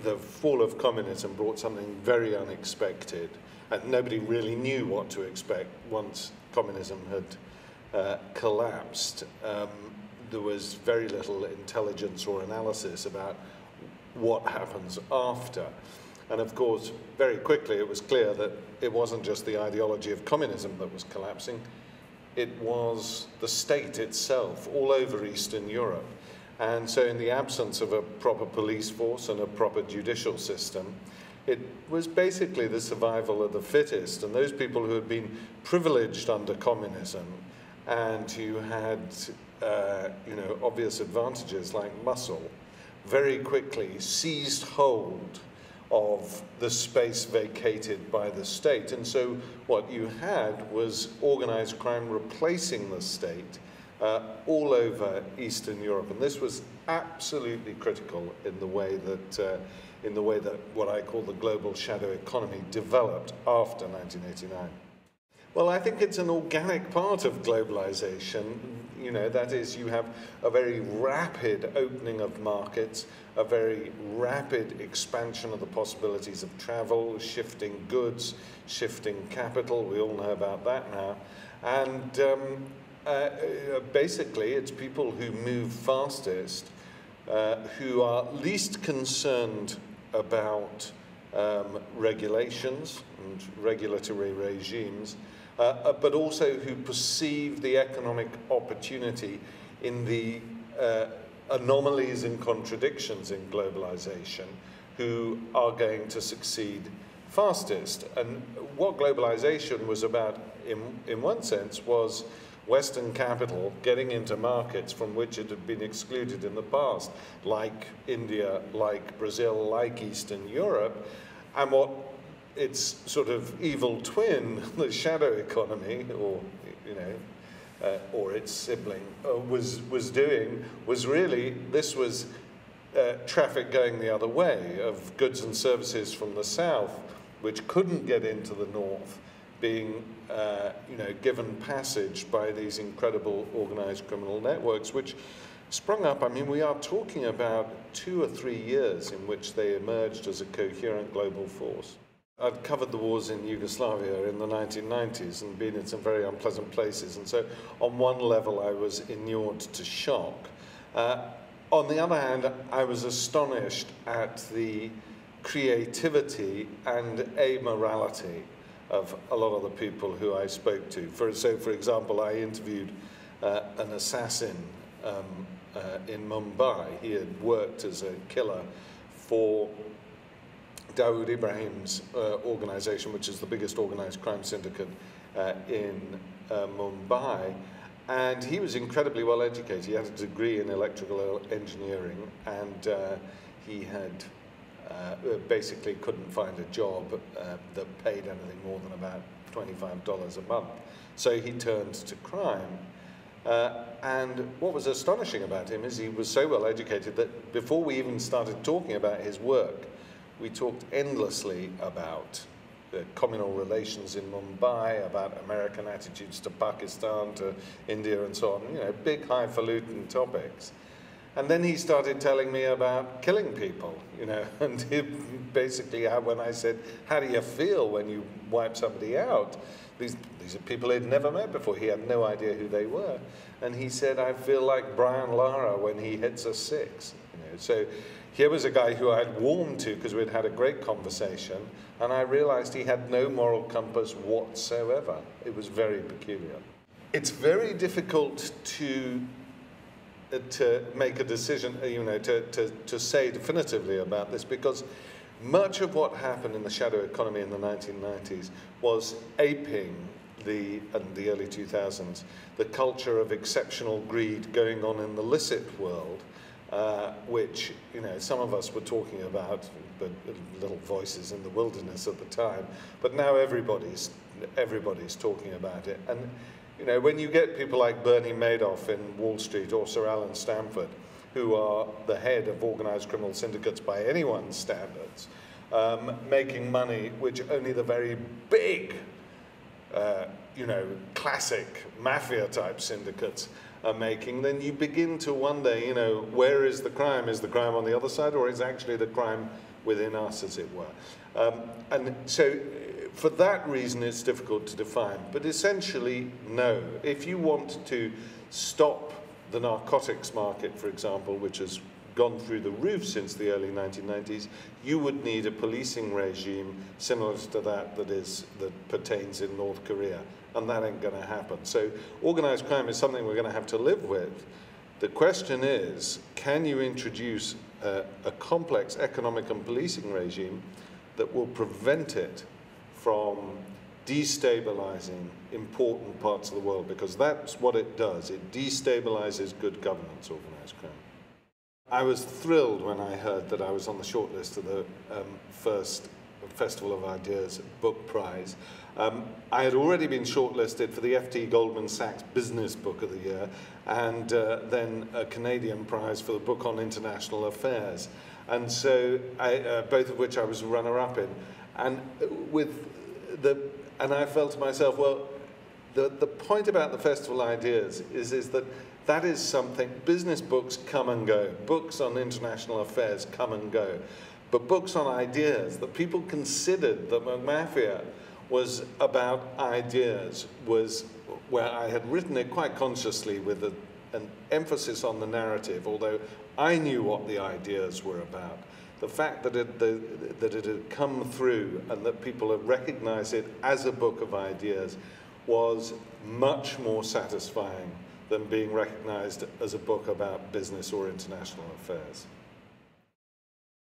the fall of communism brought something very unexpected, and nobody really knew what to expect once communism had collapsed. There was very little intelligence or analysis about what happens after. And of course, very quickly it was clear that it wasn't just the ideology of communism that was collapsing, it was the state itself all over Eastern Europe. And so in the absence of a proper police force and a proper judicial system, it was basically the survival of the fittest. And those people who had been privileged under communism and who had obvious advantages like muscle, very quickly seized hold of the space vacated by the state. And so what you had was organized crime replacing the state all over Eastern Europe. And this was absolutely critical in the way that what I call the global shadow economy developed after 1989. Well, I think it's an organic part of globalization. You know, that is, you have a very rapid opening of markets, a very rapid expansion of the possibilities of travel, shifting goods, shifting capital. We all know about that now. And basically, it's people who move fastest, who are least concerned about regulations and regulatory regimes, but also who perceive the economic opportunity in the anomalies and contradictions in globalization, who are going to succeed fastest. And what globalization was about, in one sense, was Western capital getting into markets from which it had been excluded in the past, like India, like Brazil, like Eastern Europe, and what its sort of evil twin, the shadow economy, or or its sibling, was doing was really, this was traffic going the other way of goods and services from the south, which couldn't get into the north, being given passage by these incredible organized criminal networks, which sprung up. I mean, we are talking about 2 or 3 years in which they emerged as a coherent global force. I'd covered the wars in Yugoslavia in the 1990s and been in some very unpleasant places, and so on one level I was inured to shock. On the other hand, I was astonished at the creativity and amorality of a lot of the people who I spoke to. So, for example, I interviewed an assassin in Mumbai. He had worked as a killer for Dawood Ibrahim's organization, which is the biggest organized crime syndicate in Mumbai. And he was incredibly well educated. He had a degree in electrical engineering, and he had basically couldn't find a job that paid anything more than about $25 a month. So he turned to crime. And what was astonishing about him is he was so well educated that before we even started talking about his work, we talked endlessly about communal relations in Mumbai, about American attitudes to Pakistan, to India, and so on, big highfalutin topics. And then he started telling me about killing people, and basically when I said, how do you feel when you wipe somebody out? These are people he'd never met before. He had no idea who they were. And he said, I feel like Brian Lara when he hits a 6. So here was a guy who I'd warmed to because we'd had a great conversation, and I realized he had no moral compass whatsoever. It was very peculiar. It's very difficult to make a decision, to say definitively about this, because much of what happened in the shadow economy in the 1990s was aping the early 2000s, the culture of exceptional greed going on in the licit world, which some of us were talking about, but little voices in the wilderness at the time. But now everybody's talking about it. And when you get people like Bernie Madoff in Wall Street or Sir Alan Stanford, who are the head of organized criminal syndicates by anyone's standards, making money which only the very big, classic mafia-type syndicates are making, then you begin to wonder, you know, where is the crime? Is the crime on the other side, or is actually the crime within us, as it were? And so for that reason, it's difficult to define. But essentially, no. If you want to stop the narcotics market, for example, which has gone through the roof since the early 1990s, you would need a policing regime similar to that pertains in North Korea, and that ain't going to happen. So organized crime is something we're going to have to live with. The question is, can you introduce a complex economic and policing regime that will prevent it from destabilizing important parts of the world? Because that's what it does. It destabilizes good governance, organized crime. I was thrilled when I heard that I was on the shortlist of the first Festival of Ideas Book Prize. I had already been shortlisted for the FT Goldman Sachs Business Book of the Year, and then a Canadian prize for the book on international affairs. And so, both of which I was runner-up in. And I felt to myself, well, the point about the Festival of Ideas is that is something. Business books come and go. Books on international affairs come and go. But books on ideas, that people considered that McMafia was about ideas, was where I had written it quite consciously with an emphasis on the narrative, although I knew what the ideas were about. The fact that it had come through and that people had recognized it as a book of ideas was much more satisfying than being recognized as a book about business or international affairs.